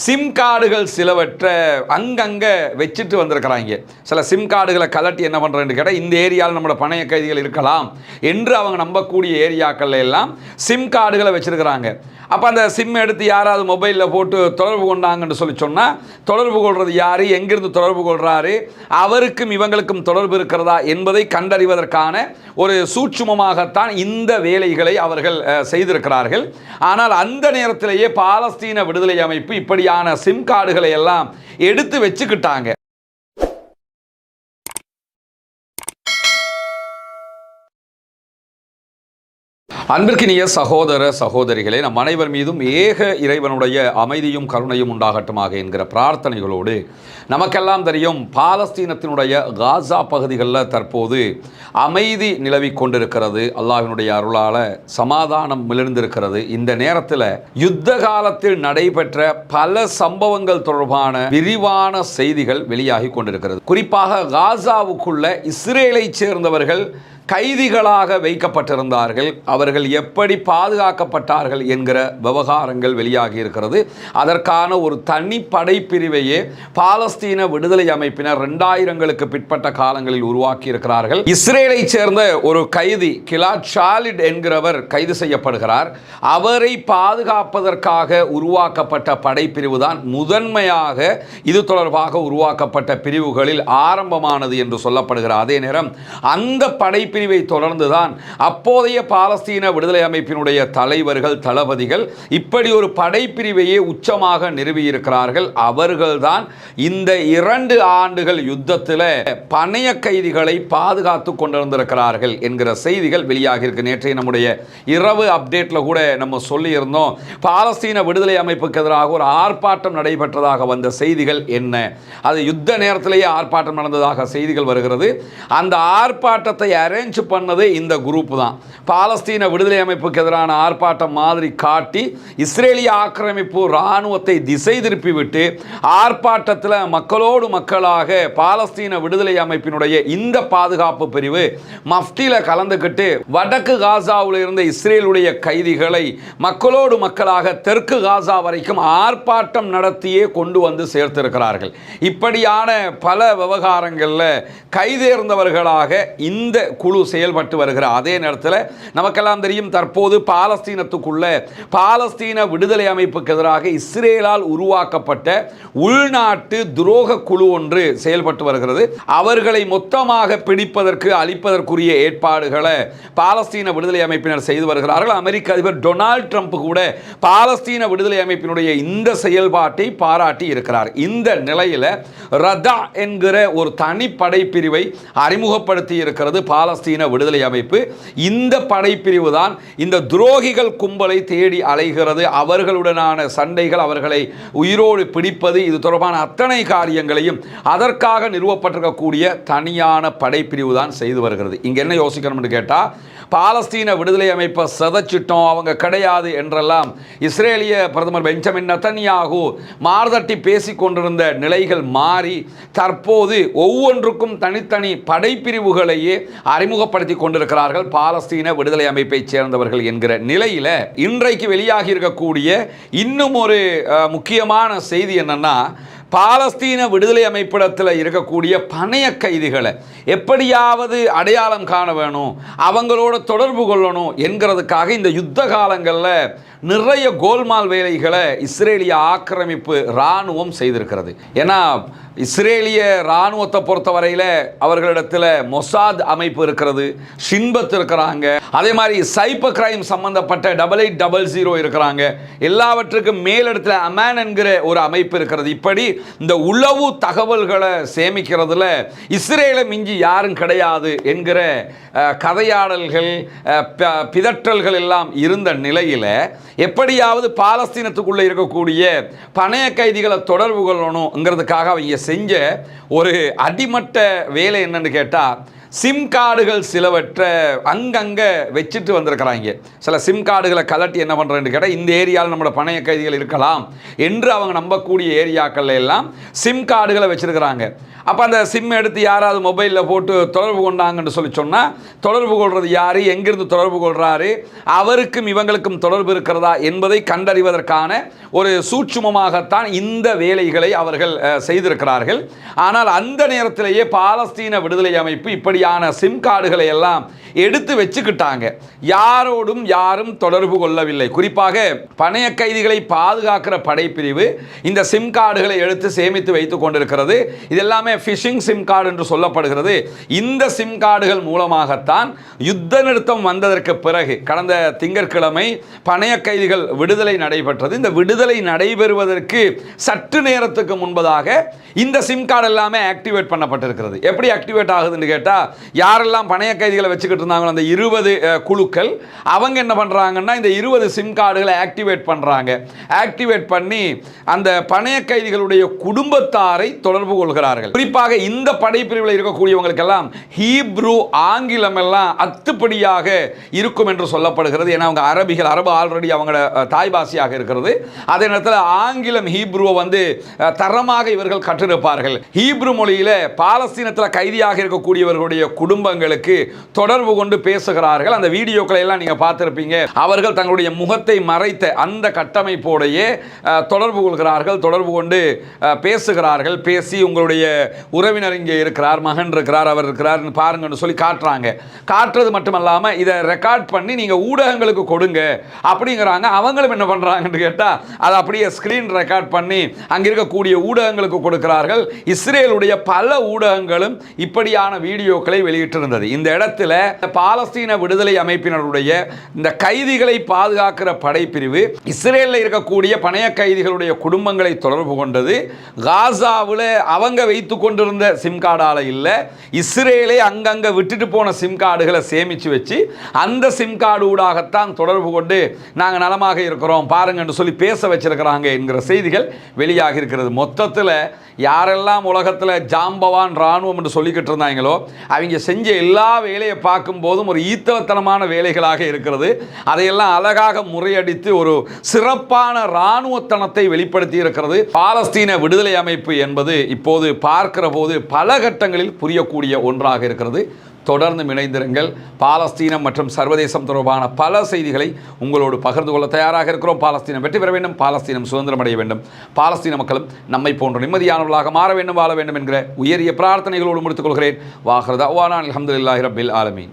Sim கார்டுகள் சிலவற்றை அங்கங்கே வச்சுட்டு வந்திருக்கிறாங்க. சில சிம் கார்டுகளை கலட்டி என்ன பண்ணுறேன்னு கேட்டால், இந்த ஏரியாவில் நம்மளோட பணைய கைதிகள் இருக்கலாம் என்று அவங்க நம்பக்கூடிய ஏரியாக்கள் எல்லாம் சிம் கார்டுகளை வச்சுருக்கிறாங்க. அப்போ அந்த சிம் எடுத்து யாராவது மொபைலில் போட்டு தொடர்பு கொண்டாங்கன்னு சொன்னால், தொடர்பு கொள்வது யார், எங்கிருந்து தொடர்பு கொள்கிறாரு, அவருக்கும் இவங்களுக்கும் தொடர்பு இருக்கிறதா என்பதை கண்டறிவதற்கான ஒரு சூட்சுமமாகத்தான் இந்த வேலைகளை அவர்கள் செய்திருக்கிறார்கள். ஆனால் அந்த நேரத்திலேயே பாலஸ்தீன விடுதலை அமைப்பு இப்படியான சிம் கார்டுகளை எல்லாம் எடுத்து வச்சுக்கிட்டாங்க. அன்பிற்கினிய சகோதர சகோதரிகளே, நம் அனைவர் மீதும் ஏக இறைவனுடைய அமைதியும் கருணையும் உண்டாகட்டுமாக என்கிற பிரார்த்தனைகளோடு, நமக்கெல்லாம் தெரியும் பாலஸ்தீனத்தினுடைய காசா பகுதிகளில் தற்போது அமைதி நிலவி கொண்டிருக்கிறது. அல்லாஹ்வினுடைய அருளால் சமாதானம் மிளிர்ந்திருக்கிறது. இந்த நேரத்தில் யுத்த காலத்தில் நடைபெற்ற பல சம்பவங்கள் தொடர்பான விரிவான செய்திகள் வெளியாகி கொண்டிருக்கிறது. குறிப்பாக காசாவுக்குள்ள இஸ்ரேலை சேர்ந்தவர்கள் கைதிகளாக வைக்கப்பட்டிருந்தார்கள். அவர்கள் எப்படி பாதுகாக்கப்பட்டார்கள் என்கிற விவகாரங்கள் வெளியாகி இருக்கிறது. அதற்கான ஒரு தனி படைப்பிரிவையே பாலஸ்தீன விடுதலை அமைப்பினர் 2000களுக்கு பிற்பட்ட காலங்களில் உருவாக்கி இருக்கிறார்கள். இஸ்ரேலை சேர்ந்த ஒரு கைதி கிலாட் ஷாலிட் என்கிறவர் கைது செய்யப்படுகிறார். அவரை பாதுகாப்பதற்காக உருவாக்கப்பட்ட படைப்பிரிவு தான் முதன்மையாக இது தொடர்பாக உருவாக்கப்பட்ட பிரிவுகளில் ஆரம்பமானது என்று சொல்லப்படுகிறார். அதே நேரம் அந்த படைப்பிரிவை தொடர்ந்துதான் அப்போதைய பாலஸ்தீன விடுதலை அமைப்பினுடைய தலைவர்கள், தளபதிகள் இப்படி ஒரு படைப்பிரிவையே உச்சமாக நிறுவியிருக்கிறார்கள். அவர்கள்தான் இந்த 2 ஆண்டுகள் யுத்தத்தில் பணைய கைதிகளை பாதுகாத்து கொண்டிருந்திருக்கிறார்கள் என்கிற செய்திகள் வெளியாகி இருக்கு. நேற்றைய நம்முடைய இரவு அப்டேட்ல கூட நம்ம சொல்லியிருந்தோம், பாலஸ்தீன விடுதலை அமைப்புக்கு எதிராக ஒரு ஆர்ப்பாட்டம் நடைபெற்றதாக வந்த செய்திகள் என்ன, அது யுத்த நேரத்திலேயே ஆர்ப்பாட்டம் நடந்ததாக செய்திகள் வருகிறது. அந்த ஆர்ப்பாட்டத்தை அரேஞ்ச் பண்ணது இந்த குரூப் தான். பாலஸ்தீன விடுதலை அமைப்புக்கு எதிரான ஆர்ப்பாட்டம் மாதிரி காட்டி இஸ்ரேலிய ஆக்கிரமிப்பு இராணுவத்தை திசை திருப்பிவிட்டு ஆர்ப்பாட்டத்தில் மக்களோடு மக்களாக பாலஸ்தீன விடுதலை அமைப்பினுடைய இந்த பாதுகாப்பு பிரிவு மஃப்டியில் கலந்துக்கிட்டு வடக்கு காசாவில் இருந்த இஸ்ரேலுடைய கைதிகளை மக்களோடு மக்களாக தெற்கு காசா வரைக்கும் ஆர்ப்பாட்டம் நடத்தியே கொண்டு வந்து சேர்த்திருக்கிறார்கள். இப்படியான பல விவகாரங்களில் கைதேர்ந்தவர்களாக இந்த குழு செயல்பட்டு வருகிற அதே நேரத்தில் நமக்கெல்லாம் தெரியும், தற்போது பாலஸ்தீனத்துக்குள்ள பாலஸ்தீன விடுதலை அமைப்புக்கு எதிராக இஸ்ரேலால் உருவாக்கப்பட்ட உள்நாட்டு துரோக குழு ஒன்று செயல்பட்டு வருகிறது. அவர்களை மொத்தமாக பிடிப்பதற்கு அழிப்பதற்குரிய ஏற்பாடுகளை பாலஸ்தீன விடுதலை அமைப்பினர் செய்து வருகிறார்கள். அமெரிக்க அதிபர் டொனால்ட் ட்ரம்ப் கூட பாலஸ்தீன விடுதலை அமைப்பினுடைய இந்த செயல்பாட்டை பாராட்டி இருக்கிறார். இந்த நிலையில் ரதா என்கிற ஒரு தனிப்படை பிரிவை அறிமுகப்படுத்தி இருக்கிறது பாலஸ்தீன விடுதலை அமைப்பு. இந்த படைப்பிரிவு தான் இந்த துரோகிகள் கும்பலை தேடி அலைகிறது. அவர்களுடனான சண்டைகள், அவர்களை உயிரோடு பிடிப்பது, இது தொடர்பான அத்தனை காரியங்களையும் அதற்காக நிறுவப்பட்டிருக்கக்கூடிய தனியான படைப்பிரிவு தான் செய்து வருகிறது. இங்க என்ன யோசிக்கணும்னு கேட்டா, பாலஸ்தீன விடுதலை அமைப்பை சதைச்சிட்டோம், அவங்க கிடையாது என்றெல்லாம் இஸ்ரேலிய பிரதமர் பெஞ்சமின் நெதன்யாகு மார்தட்டி பேசிக் கொண்டிருந்த நிலைகள் மாறி தற்போது ஒவ்வொன்றுக்கும் தனித்தனி படைப்பிரிவுகளையே அறிமுகப்படுத்தி கொண்டிருக்கிறார்கள் பாலஸ்தீன விடுதலை அமைப்பை சேர்ந்தவர்கள் என்கிற நிலையில் இன்றைக்கு வெளியாகி இருக்கக்கூடிய இன்னும் ஒரு முக்கியமான செய்தி என்னன்னா, பாலஸ்தீன விடுதலை அமைப்பிடத்தில் இருக்கக்கூடிய பணைய கைதிகளை எப்படியாவது அடையாளம் காண வேணும், அவங்களோட தொடர்பு கொள்ளணும் என்கிறதுக்காக இந்த யுத்த காலங்களில் நிறைய கோல்மால் வேலைகளை இஸ்ரேலிய ஆக்கிரமிப்பு இராணுவம் செய்திருக்கிறது. ஏன்னா இஸ்ரேலிய இராணுவத்தை பொறுத்தவரையில் அவர்களிடத்தில் மொசாத் அமைப்பு இருக்கிறது, ஷின்பத் இருக்கிறாங்க, அதே மாதிரி சைபர் கிரைம் சம்பந்தப்பட்ட 8800 இருக்கிறாங்க, எல்லாவற்றுக்கும் மேலிடத்தில் அமான் என்கிற ஒரு அமைப்பு இருக்கிறது. இப்படி இந்த உளவு தகவல்களை சேமிக்கிறதுல இஸ்ரேலை மிஞ்சி யாரும் கிடையாது என்கிற கதையாடல்கள், பிதற்றல்கள் எல்லாம் இருந்த நிலையில் எப்படியாவது பாலஸ்தீனத்துக்குள்ளே இருக்கக்கூடிய பணைய கைதிகளை தொடர்பு கொள்ளணுங்கிறதுக்காக அவங்க செஞ்ச ஒரு அடிமட்ட வேலை என்னன்னு கேட்டால், சிம் கார்டுகள் சிலவற்றை அங்கங்கே வச்சுட்டு வந்திருக்கிறாங்க. சில சிம் கார்டுகளை கலட்டி என்ன பண்ணுறேன்னு கேட்டால், இந்த ஏரியாவில் நம்மளோட பணைய கைதிகள் இருக்கலாம் என்று அவங்க நம்பக்கூடிய ஏரியாக்கள் எல்லாம் சிம் கார்டுகளை வச்சுருக்கிறாங்க. அப்போ அந்த சிம் எடுத்து யாராவது மொபைலில் போட்டு தொடர்பு கொண்டாங்கன்னு சொன்னால் தொடர்பு கொள்வது யார், எங்கிருந்து தொடர்பு கொள்கிறாரு, அவருக்கும் இவங்களுக்கும் தொடர்பு இருக்கிறதா என்பதை கண்டறிவதற்கான ஒரு சூட்சுமமாகத்தான் இந்த வேலைகளை அவர்கள் செய்திருக்கிறார்கள். ஆனால் அந்த நேரத்திலேயே பாலஸ்தீன விடுதலை அமைப்பு இப்படியான சிம் கார்டுகளை எல்லாம் எடுத்து வச்சுக்கிட்டாங்க. யாரோடும் யாரும் தொடர்பு கொள்ளவில்லை. குறிப்பாக பணைய கைதிகளை பாதுகாக்கிற படைப்பிரிவு இந்த சிம் கார்டுகளை எடுத்து சேமித்து வைத்துக் கொண்டிருக்கிறது. இதெல்லாமே ஃபிஷிங் சிம் கார்டு என்று சொல்லப்படுகிறது. இந்த சிம் கார்டுகள் மூலமாகத்தான் யுத்த நிறுத்தம் வந்ததற்கு பிறகு கடந்த திங்கட்கிழமை பணைய கைதிகள் விடுதலை நடைபெற்றது. இந்த விடுதலை நடைபெறுவதற்கு சற்று நேரத்துக்கு முன்பதாக இந்த சிம் கார்டு எல்லாமே ஆக்டிவேட் பண்ணப்பட்டிருக்கிறது. எப்படி ஆக்டிவேட் ஆகுதுன்னு கேட்டால், யாரெல்லாம் பணைய கைதிகளை வச்சுக்கிட்டு இருந்தாங்களோ அந்த 20 குழுக்கள் அவங்க என்ன பண்றாங்கன்னா இந்த 20 சிம் கார்டுகளை ஆக்டிவேட் பண்றாங்க. ஆக்டிவேட் பண்ணி அந்த பணைய கைதிகளுடைய குடும்பத்தாரை தொடர்பு கொள்கிறார்கள். குறிப்பாக இந்த படைப்பிரிவில் இருக்கக்கூடியவங்களுக்கெல்லாம் ஹீப்ரு ஆங்கிலம் எல்லாம் அத்துப்படியாக இருக்கும் என்று சொல்லப்படுகிறது. ஏன்னா அவங்க அரபிகள், அரபு ஆல்ரெடி அவங்களோட தாய் பாஷையாக இருக்கிறது. அதே நேரத்தில் ஆங்கிலம் ஹீப்ருவை தரமாக இவர்கள் கற்றிருப்பார்கள். ஹீப்ரு மொழியில பாலஸ்தீனத்தில் கைதியாக இருக்கக்கூடியவர்களுடைய குடும்பங்களுக்கு தொடர்பு கொண்டு பேசுகிறார்கள். அந்த வீடியோக்களை எல்லாம் நீங்க பார்த்திருப்பீங்க. அவர்கள் தங்களுடைய முகத்தை மறைத்த அந்த கட்டமைப்போடையே தொடர்பு கொள்கிறார்கள், தொடர்பு கொண்டு பேசுகிறார்கள். பேசி உங்களுடைய உறவினர் இங்கே இருக்கிறார், மகன் இருக்கிறார், அவர் இருக்கிறார் பாருங்கன்னு சொல்லி காட்டுறாங்க. காட்டுறது மட்டுமல்லாம இதை ரெக்கார்ட் பண்ணி நீங்க ஊடகங்களுக்கு கொடுங்க அப்படிங்கிறாங்க. அவங்களும் என்ன பண்றாங்கன்னு கேட்டா அதை அப்படியே ஸ்கிரீன் ரெக்கார்ட் பண்ணி அங்க இருக்கக்கூடிய ஊடகங்களுக்கு கொடுக்கிறார்கள். இஸ்ரேலுடைய பல ஊடகங்களும் இப்படியான வீடியோக்களை வெளியிட்டிருந்தது. இந்த இடத்துல பாலஸ்தீன விடுதலை அமைப்பினருடைய இந்த கைதிகளை பாதுகாக்கிற படைப்பிரிவு இஸ்ரேலில் இருக்கக்கூடிய பணைய கைதிகளுடைய குடும்பங்களை தொடர்பு கொண்டது. காசாவில் அவங்க வைத்துக் கொண்டிருந்த சிம் கார்டால இல்லை, இஸ்ரேலை அங்கங்க விட்டுட்டு போன சிம் கார்டுகளை சேமிச்சு வச்சு அந்த சிம் கார்டு ஊடாகத்தான் தொடர்பு கொண்டு நாங்கள் நலமாக இருக்கிறோம் பாருங்கன்னு சொல்லி பேச வச்சிருக்கிறாங்க என்கிற செய்திகள் வெளியாகி இருக்கிறது. மொத்தத்தில் யாரெல்லாம் உலகத்தில் ஜாம்பவான் இராணுவம் என்று சொல்லிக்கிட்டு இருந்தாங்களோ அவங்க செஞ்ச எல்லா வேலையை பார்க்கும் போதும் ஒரு ஈத்தவத்தனமான வேலைகளாக இருக்கிறது. அதையெல்லாம் அழகாக முறையடித்து ஒரு சிறப்பான இராணுவத்தனத்தை வெளிப்படுத்தி இருக்கிறது. பாலஸ்தீன விடுதலை அமைப்பு என்பது இப்போது பார்க்கிற போது பல கட்டங்களில் புரியக்கூடிய ஒன்றாக இருக்கிறது. தொடர்ந்து இணைந்திருங்கள். பாலஸ்தீனம் மற்றும் சர்வதேசம் தொடர்பான பல செய்திகளை உங்களோடு பகிர்ந்து கொள்ள தயாராக இருக்கிறோம். பாலஸ்தீனம் வெற்றி பெற வேண்டும், பாலஸ்தீனம் சுதந்திரம் அடைய வேண்டும், பாலஸ்தீன மக்களும் நம்மை போன்ற நிம்மதியானவர்களாக மாற வேண்டும், வாழ வேண்டும் என்கிற உயரிய பிரார்த்தனைகளோடு முடித்துக் கொள்கிறேன். வாஹிரு தஅவானா அல்ஹம்துலில்லாஹி ரப்பில் ஆலமீன்.